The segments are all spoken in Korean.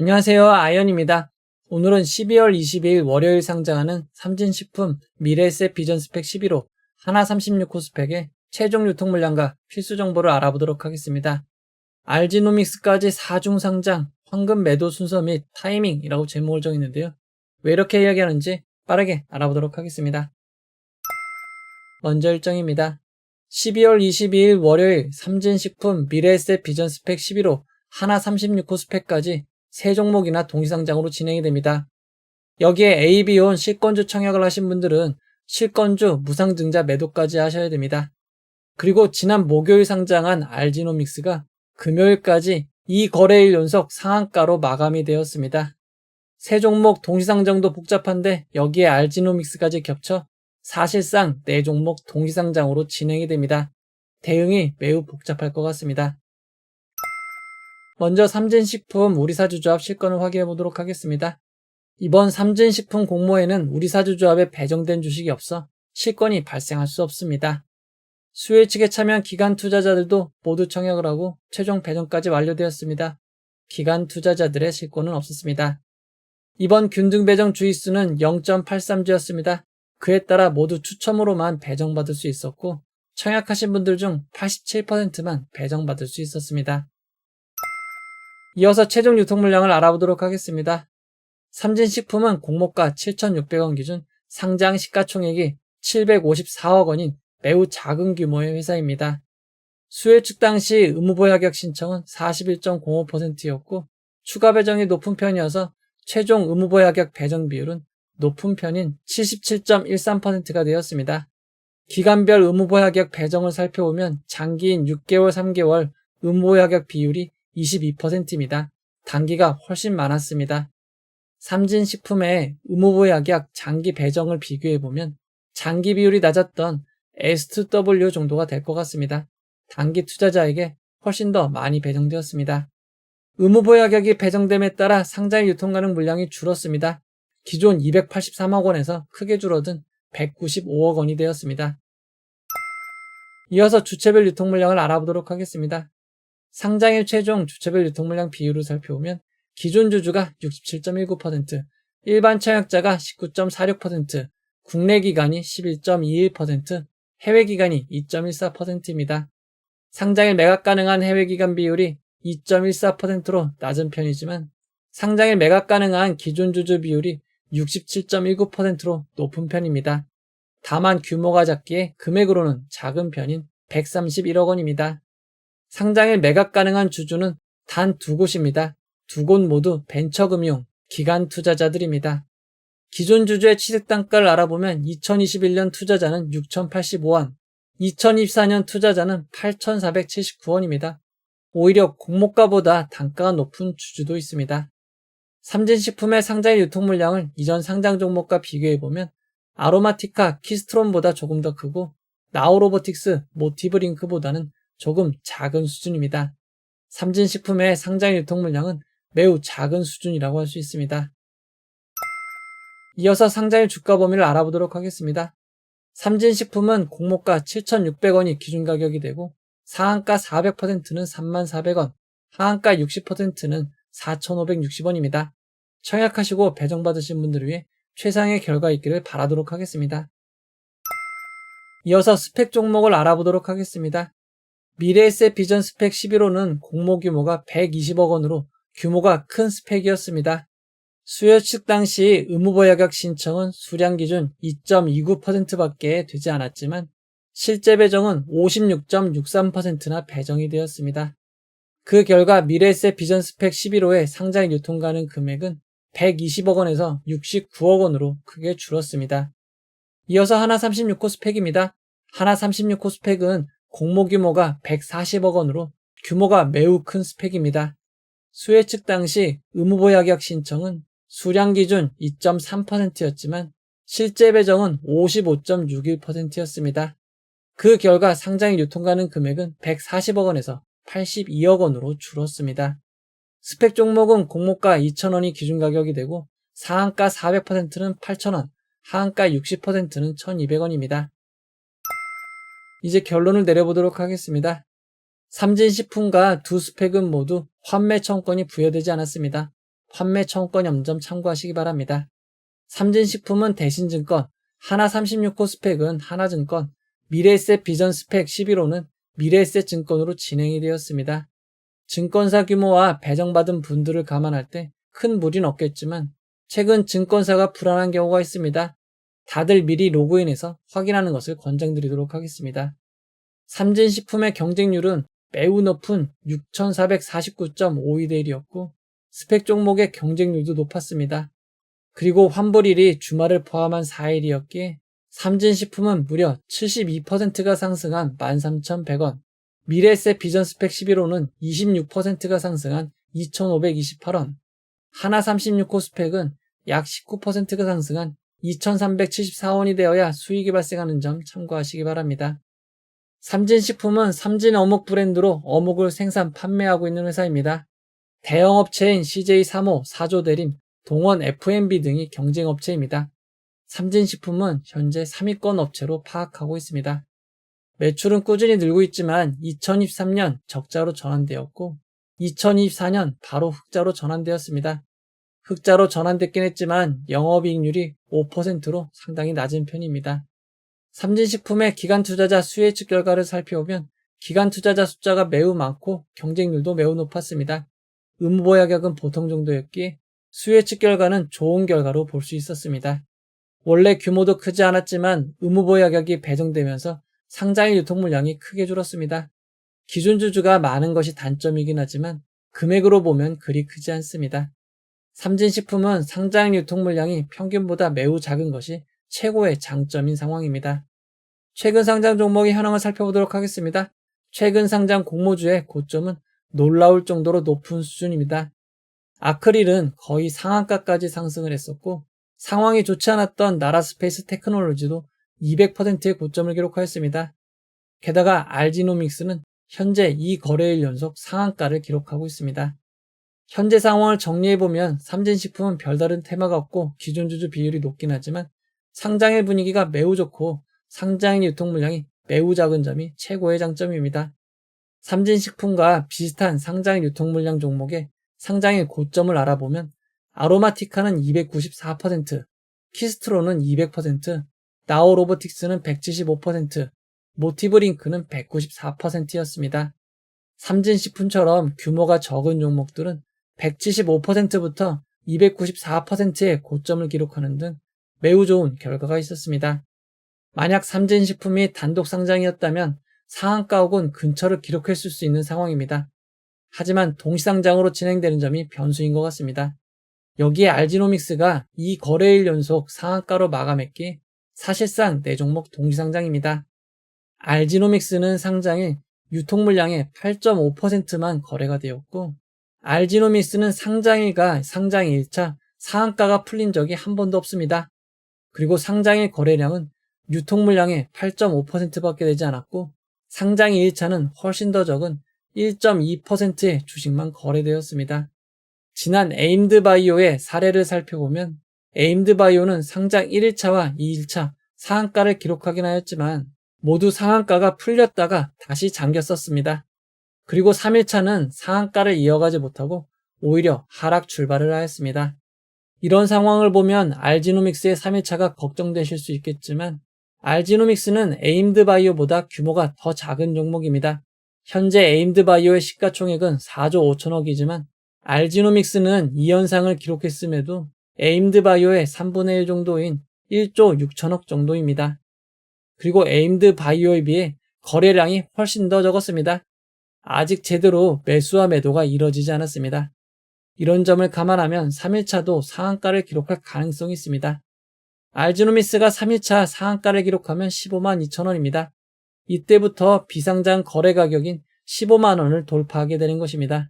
안녕하세요. 아이언입니다. 오늘은 12월 22일 월요일 상장하는 삼진식품 미래에셋 비전스펙 11호 하나36호 스펙의 최종 유통 물량과 필수 정보를 알아보도록 하겠습니다. 알지노믹스까지 4중 상장, 황금 매도 순서 및 타이밍이라고 제목을 정했는데요. 왜 이렇게 이야기하는지 빠르게 알아보도록 하겠습니다. 먼저 일정입니다. 12월 22일 월요일 삼진식품 미래에셋 비전스펙 11호 하나36호 스펙까지 세 종목이나 동시상장으로 진행이 됩니다. 여기에 AB온 실권주 청약을 하신 분들은 실권주 무상증자 매도까지 하셔야 됩니다. 그리고 지난 목요일 상장한 알지노믹스가 금요일까지 2거래일 연속 상한가로 마감이 되었습니다. 세 종목 동시상장도 복잡한데 여기에 알지노믹스까지 겹쳐 사실상 4종목 동시상장으로 진행이 됩니다. 대응이 매우 복잡할 것 같습니다. 먼저 삼진식품 우리사주조합 실권을 확인해 보도록 하겠습니다. 이번 삼진식품 공모에는 우리사주조합에 배정된 주식이 없어 실권이 발생할 수 없습니다. 수혜 측에 참여한 기관 투자자들도 모두 청약을 하고 최종 배정까지 완료되었습니다. 기관 투자자들의 실권은 없었습니다. 이번 균등 배정 주의수는 0.83주였습니다. 그에 따라 모두 추첨으로만 배정받을 수 있었고 청약하신 분들 중 87%만 배정받을 수 있었습니다. 이어서 최종 유통 물량을 알아보도록 하겠습니다. 삼진식품은 공모가 7,600원 기준 상장 시가총액이 754억 원인 매우 작은 규모의 회사입니다. 수혜 측 당시 의무보유 하격 신청은 41.05%였고 추가 배정이 높은 편이어서 최종 의무보유 하격 배정 비율은 높은 편인 77.13%가 되었습니다. 기간별 의무보유 하격 배정을 살펴보면 장기인 6개월, 3개월 의무보유 하격 비율이 22%입니다. 단기가 훨씬 많았습니다. 삼진식품의 의무보유 하격 장기 배정을 비교해보면 장기 비율이 낮았던 S2W 정도가 될 것 같습니다. 단기 투자자에게 훨씬 더 많이 배정되었습니다. 의무보유 하격이 배정됨에 따라 상장 유통 가능 물량이 줄었습니다. 기존 283억 원에서 크게 줄어든 195억 원이 되었습니다. 이어서 주체별 유통 물량을 알아보도록 하겠습니다. 상장일 최종 주체별 유통 물량 비율을 살펴보면 기존 주주가 67.19%, 일반 청약자가 19.46%, 국내 기관이 11.21%, 해외 기관이 2.14%입니다. 상장일 매각 가능한 해외 기관 비율이 2.14%로 낮은 편이지만 상장일 매각 가능한 기존 주주 비율이 67.19%로 높은 편입니다. 다만 규모가 작기에 금액으로는 작은 편인 131억 원입니다. 상장일 매각 가능한 주주는 단 2곳입니다. 2곳 모두 벤처금융, 기관 투자자들입니다. 기존 주주의 취득단가를 알아보면 2021년 투자자는 6,085원, 2024년 투자자는 8,479원입니다. 오히려 공모가보다 단가가 높은 주주도 있습니다. 삼진식품의 상장일 유통 물량을 이전 상장 종목과 비교해보면 아로마티카, 키스트론보다 조금 더 크고 나우로보틱스, 모티브링크보다는 조금 작은 수준입니다. 삼진식품의 상장 유통 물량은 매우 작은 수준이라고 할 수 있습니다. 이어서 상장일 주가 범위를 알아보도록 하겠습니다. 삼진식품은 공모가 7,600원이 기준 가격이 되고 상한가 400%는 34,000원, 하한가 60%는 4,560원입니다. 청약하시고 배정받으신 분들을 위해 최상의 결과 있기를 바라도록 하겠습니다. 이어서 스펙 종목을 알아보도록 하겠습니다. 미래에셋 비전스펙 11호는 공모 규모가 120억 원으로 규모가 큰 스펙이었습니다. 수요 측 당시 의무보유 하격 신청은 수량 기준 2.29%밖에 되지 않았지만 실제 배정은 56.63%나 배정이 되었습니다. 그 결과 미래에셋 비전스펙 11호의 상장 유통 가능 금액은 120억 원에서 69억 원으로 크게 줄었습니다. 이어서 하나36호 스펙입니다. 하나36호 스펙은 공모 규모가 140억 원으로 규모가 매우 큰 스펙입니다. 수혜 측 당시 의무보유 하격 신청은 수량 기준 2.3%였지만 실제 배정은 55.61%였습니다. 그 결과 상장일 유통 가능 금액은 140억 원에서 82억 원으로 줄었습니다. 스펙 종목은 공모가 2,000원이 기준 가격이 되고 상한가 400%는 8,000원, 하한가 60%는 1,200원입니다. 이제 결론을 내려보도록 하겠습니다. 삼진식품과 두 스펙은 모두 환매 청구권이 부여되지 않았습니다. 판매 청구권 염점 참고하시기 바랍니다. 삼진식품은 대신증권, 하나 36호 스펙은 하나증권, 미래에셋 비전 스펙 11호는 미래에셋 증권으로 진행이 되었습니다. 증권사 규모와 배정받은 분들을 감안할 때 큰 무리는 없겠지만 최근 증권사가 불안한 경우가 있습니다. 다들 미리 로그인해서 확인하는 것을 권장드리도록 하겠습니다. 삼진식품의 경쟁률은 매우 높은 6,449.52대 1이었고 스펙 종목의 경쟁률도 높았습니다. 그리고 환불일이 주말을 포함한 4일이었기에 삼진식품은 무려 72%가 상승한 13,100원, 미래에셋 비전 스펙 11호는 26%가 상승한 2,528원, 하나 36호 스펙은 약 19%가 상승한 2,374원이 되어야 수익이 발생하는 점 참고하시기 바랍니다. 삼진식품은 삼진 어묵 브랜드로 어묵을 생산, 판매하고 있는 회사입니다. 대형업체인 CJ3호, 사조대림, 동원 F&B 등이 경쟁업체입니다. 삼진식품은 현재 3위권 업체로 파악하고 있습니다. 매출은 꾸준히 늘고 있지만 2023년 적자로 전환되었고 2024년 바로 흑자로 전환되었습니다. 흑자로 전환됐긴 했지만 영업이익률이 5%로 상당히 낮은 편입니다. 삼진식품의 기관투자자 수혜측 결과를 살펴보면 기관투자자 숫자가 매우 많고 경쟁률도 매우 높았습니다. 의무보유가격은 보통 정도였기에 수혜측 결과는 좋은 결과로 볼 수 있었습니다. 원래 규모도 크지 않았지만 의무보유가격이 배정되면서 상장일 유통물량이 크게 줄었습니다. 기준주주가 많은 것이 단점이긴 하지만 금액으로 보면 그리 크지 않습니다. 삼진식품은 상장일 유통물량이 평균보다 매우 작은 것이 최고의 장점인 상황입니다. 최근 상장 종목의 현황을 살펴보도록 하겠습니다. 최근 상장 공모주의 고점은 놀라울 정도로 높은 수준입니다. 아크릴은 거의 상한가까지 상승을 했었고 상황이 좋지 않았던 나라스페이스 테크놀로지도 200%의 고점을 기록하였습니다. 게다가 알지노믹스는 현재 2거래일 연속 상한가를 기록하고 있습니다. 현재 상황을 정리해보면 삼진식품은 별다른 테마가 없고 기존주주 비율이 높긴 하지만 상장일 분위기가 매우 좋고 상장일 유통물량이 매우 작은 점이 최고의 장점입니다. 삼진식품과 비슷한 상장일 유통물량 종목의 상장일 고점을 알아보면 아로마티카는 294%, 키스트로는 200%, 나우로보틱스는 175%, 모티브링크는 194%였습니다. 삼진식품처럼 규모가 적은 종목들은 175%부터 294%의 고점을 기록하는 등 매우 좋은 결과가 있었습니다. 만약 삼진식품이 단독 상장이었다면 상한가 혹은 근처를 기록했을 수 있는 상황입니다. 하지만 동시상장으로 진행되는 점이 변수인 것 같습니다. 여기에 알지노믹스가 2거래일 연속 상한가로 마감했기에 사실상 4종목 동시상장입니다. 알지노믹스는 상장일 유통물량의 8.5%만 거래가 되었고 알지노믹스는 상장일과 상장일 1차 상한가가 풀린 적이 한 번도 없습니다. 그리고 상장일 거래량은 유통물량의 8.5%밖에 되지 않았고 상장일 1차는 훨씬 더 적은 1.2%의 주식만 거래되었습니다. 지난 에임드바이오의 사례를 살펴보면 에임드바이오는 상장 1일차와 2일차 상한가를 기록하긴 하였지만 모두 상한가가 풀렸다가 다시 잠겼었습니다. 그리고 3일차는 상한가를 이어가지 못하고 오히려 하락 출발을 하였습니다. 이런 상황을 보면 알지노믹스의 3일차가 걱정되실 수 있겠지만 알지노믹스는 에임드바이오보다 규모가 더 작은 종목입니다. 현재 에임드바이오의 시가총액은 4조 5천억이지만 알지노믹스는 이 현상을 기록했음에도 에임드바이오의 3분의 1 정도인 1조 6천억 정도입니다. 그리고 에임드바이오에 비해 거래량이 훨씬 더 적었습니다. 아직 제대로 매수와 매도가 이뤄지지 않았습니다. 이런 점을 감안하면 3일차도 상한가를 기록할 가능성이 있습니다. 알지노믹스가 3일차 상한가를 기록하면 15만 2천원입니다. 이때부터 비상장 거래 가격인 15만원을 돌파하게 되는 것입니다.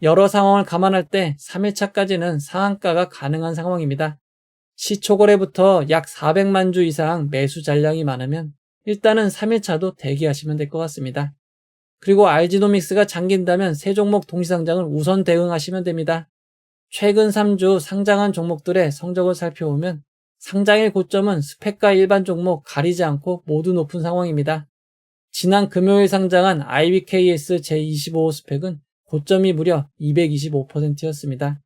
여러 상황을 감안할 때 3일차까지는 상한가가 가능한 상황입니다. 시초거래부터 약 400만 주 이상 매수 잔량이 많으면 일단은 3일차도 대기하시면 될 것 같습니다. 그리고 알지노믹스가 잠긴다면 세 종목 동시상장을 우선 대응하시면 됩니다. 최근 3주 상장한 종목들의 성적을 살펴보면 상장일 고점은 스펙과 일반 종목 가리지 않고 모두 높은 상황입니다. 지난 금요일 상장한 IBKS 제25호 스펙은 고점이 무려 225%였습니다.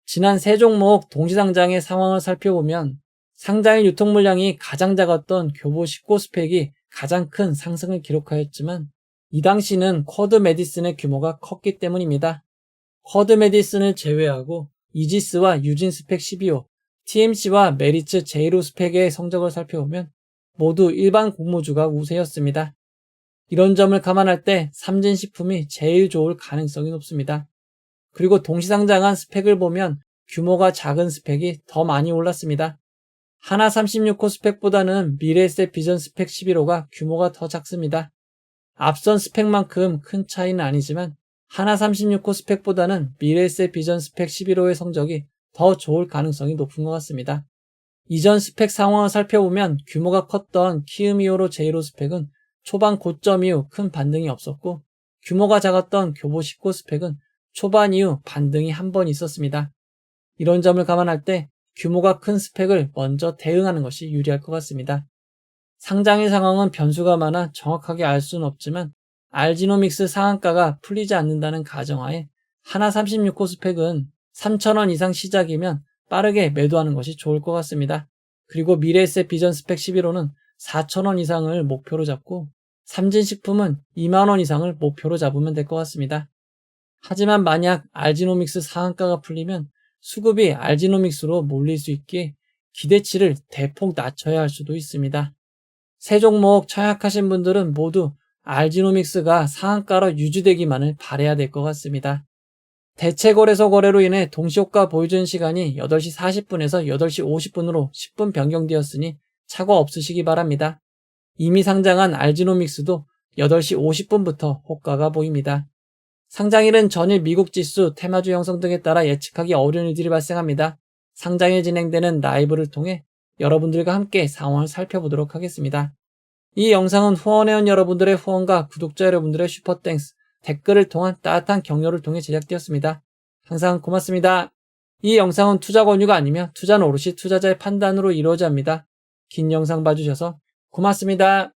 지난 세 종목 동시상장의 상황을 살펴보면 상장일 유통 물량이 가장 작았던 교보 19 스펙이 가장 큰 상승을 기록하였지만 이 당시는 쿼드 메디슨의 규모가 컸기 때문입니다. 쿼드 메디슨을 제외하고 이지스와 유진 스펙 12호, TMC와 메리츠 제이로 스펙의 성적을 살펴보면 모두 일반 공모주가 우세였습니다. 이런 점을 감안할 때 삼진식품이 제일 좋을 가능성이 높습니다. 그리고 동시상장한 스펙을 보면 규모가 작은 스펙이 더 많이 올랐습니다. 하나 36호 스펙보다는 미래에셋 비전 스펙 11호가 규모가 더 작습니다. 앞선 스펙만큼 큰 차이는 아니지만 하나 36호 스펙보다는 미래에셋 비전 스펙 11호의 성적이 더 좋을 가능성이 높은 것 같습니다. 이전 스펙 상황을 살펴보면 규모가 컸던 키움이오로 제이로 스펙은 초반 고점 이후 큰 반등이 없었고 규모가 작았던 교보 19 스펙은 초반 이후 반등이 한 번 있었습니다. 이런 점을 감안할 때 규모가 큰 스펙을 먼저 대응하는 것이 유리할 것 같습니다. 상장일 상황은 변수가 많아 정확하게 알 수는 없지만 알지노믹스 상한가가 풀리지 않는다는 가정하에 하나 36호 스펙은 3,000원 이상 시작이면 빠르게 매도하는 것이 좋을 것 같습니다. 그리고 미래에셋 비전 스펙 11호는 4,000원 이상을 목표로 잡고 삼진식품은 2만원 이상을 목표로 잡으면 될 것 같습니다. 하지만 만약 알지노믹스 상한가가 풀리면 수급이 알지노믹스로 몰릴 수 있기에 기대치를 대폭 낮춰야 할 수도 있습니다. 세 종목 청약하신 분들은 모두 알지노믹스가 상한가로 유지되기만을 바라야 될 것 같습니다. 대체거래소 거래로 인해 동시효과 보여주는 시간이 8시 40분에서 8시 50분으로 10분 변경되었으니 착오 없으시기 바랍니다. 이미 상장한 알지노믹스도 8시 50분부터 호가가 보입니다. 상장일은 전일 미국 지수, 테마주 형성 등에 따라 예측하기 어려운 일들이 발생합니다. 상장일 진행되는 라이브를 통해 여러분들과 함께 상황을 살펴보도록 하겠습니다. 이 영상은 후원회원 여러분들의 후원과 구독자 여러분들의 슈퍼땡스, 댓글을 통한 따뜻한 격려를 통해 제작되었습니다. 항상 고맙습니다. 이 영상은 투자 권유가 아니며 투자는 오롯이 투자자의 판단으로 이루어져야 합니다. 긴 영상 봐주셔서 고맙습니다.